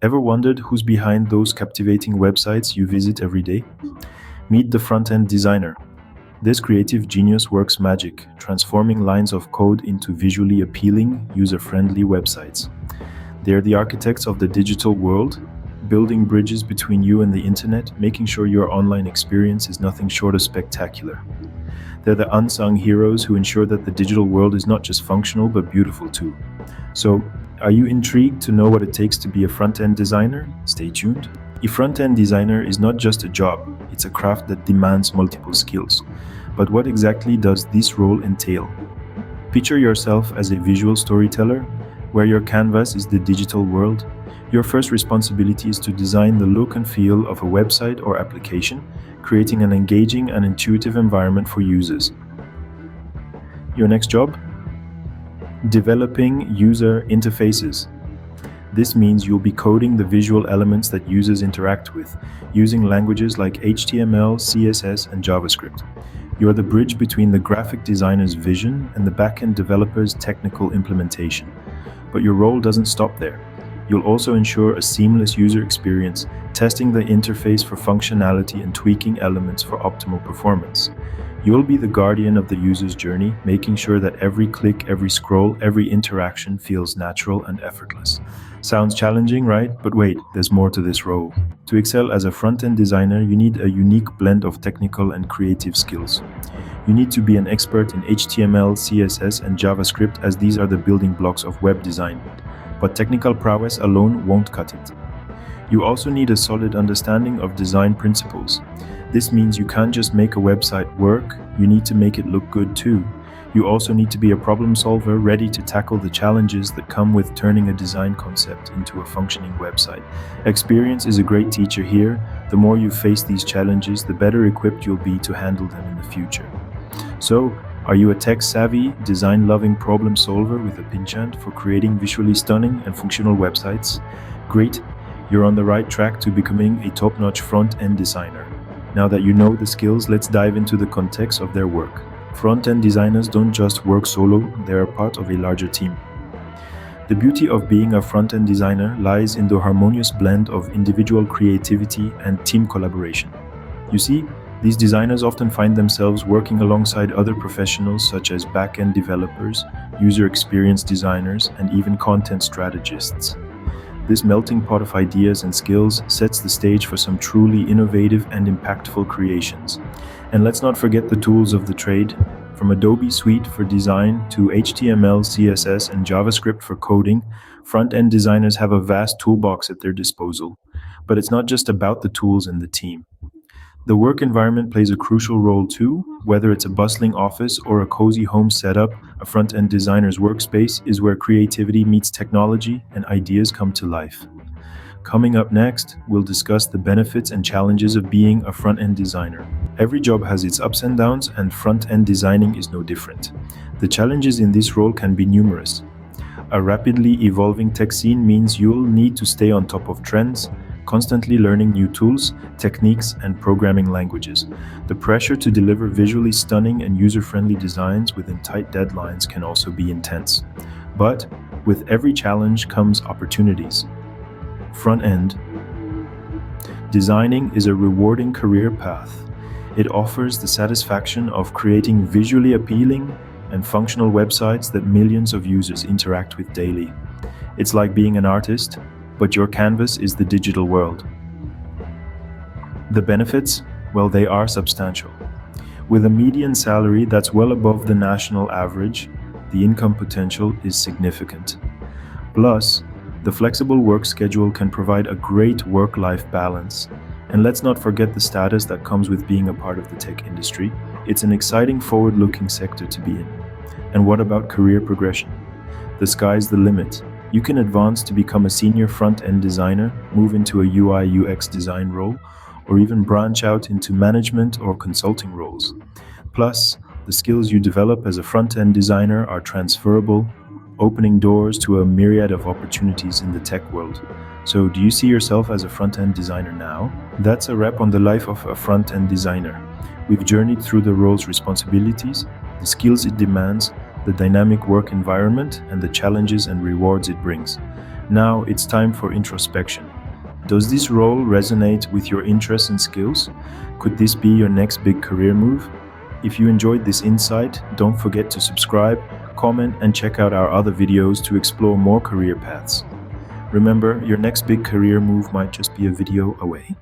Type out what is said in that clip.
Ever wondered who's behind those captivating websites you visit every day? Meet the front-end designer. This creative genius works magic, transforming lines of code into visually appealing, user-friendly websites. They're the architects of the digital world, building bridges between you and the internet, making sure your online experience is nothing short of spectacular. They're the unsung heroes who ensure that the digital world is not just functional but beautiful too. So, are you intrigued to know what it takes to be a front-end designer? Stay tuned. A front-end designer is not just a job, it's a craft that demands multiple skills. But what exactly does this role entail? Picture yourself as a visual storyteller, where your canvas is the digital world. Your first responsibility is to design the look and feel of a website or application, creating an engaging and intuitive environment for users. Your next job? Developing user interfaces. This means you'll be coding the visual elements that users interact with, using languages like HTML, CSS, and JavaScript. You're the bridge between the graphic designer's vision and the backend developer's technical implementation. But your role doesn't stop there. You'll also ensure a seamless user experience, testing the interface for functionality and tweaking elements for optimal performance. You'll be the guardian of the user's journey, making sure that every click, every scroll, every interaction feels natural and effortless. Sounds challenging, right? But wait, there's more to this role. To excel as a front-end designer, you need a unique blend of technical and creative skills. You need to be an expert in HTML, CSS, and JavaScript, as these are the building blocks of web design. But technical prowess alone won't cut it. You also need a solid understanding of design principles. This means you can't just make a website work, you need to make it look good too. You also need to be a problem solver, ready to tackle the challenges that come with turning a design concept into a functioning website. Experience is a great teacher here. The more you face these challenges, the better equipped you'll be to handle them in the future. So, are you a tech-savvy, design-loving problem solver with a penchant for creating visually stunning and functional websites? Great, you're on the right track to becoming a top-notch front-end designer. Now that you know the skills, let's dive into the context of their work. Front-end designers don't just work solo, they're a part of a larger team. The beauty of being a front-end designer lies in the harmonious blend of individual creativity and team collaboration. You see, these designers often find themselves working alongside other professionals such as back-end developers, user experience designers, and even content strategists. This melting pot of ideas and skills sets the stage for some truly innovative and impactful creations. And let's not forget the tools of the trade. From Adobe Suite for design to HTML, CSS, and JavaScript for coding, front-end designers have a vast toolbox at their disposal. But it's not just about the tools and the team. The work environment plays a crucial role too. Whether it's a bustling office or a cozy home setup, a front-end designer's workspace is where creativity meets technology and ideas come to life. Coming up next, we'll discuss the benefits and challenges of being a front-end designer. Every job has its ups and downs, and front-end designing is no different. The challenges in this role can be numerous. A rapidly evolving tech scene means you'll need to stay on top of trends, constantly learning new tools, techniques, and programming languages. The pressure to deliver visually stunning and user-friendly designs within tight deadlines can also be intense. But with every challenge comes opportunities. Front-end designing is a rewarding career path. It offers the satisfaction of creating visually appealing and functional websites that millions of users interact with daily. It's like being an artist, but your canvas is the digital world. The benefits? Well, they are substantial. With a median salary that's well above the national average, the income potential is significant. Plus, the flexible work schedule can provide a great work-life balance. And let's not forget the status that comes with being a part of the tech industry. It's an exciting forward-looking sector to be in. And what about career progression? The sky's the limit. You can advance to become a senior front-end designer, move into a UI/UX design role, or even branch out into management or consulting roles. Plus, the skills you develop as a front-end designer are transferable, opening doors to a myriad of opportunities in the tech world. So, do you see yourself as a front-end designer now? That's a wrap on the life of a front-end designer. We've journeyed through the role's responsibilities, the skills it demands, the dynamic work environment, and the challenges and rewards it brings. Now it's time for introspection. Does this role resonate with your interests and skills? Could this be your next big career move? If you enjoyed this insight, don't forget to subscribe, comment, and check out our other videos to explore more career paths. Remember, your next big career move might just be a video away.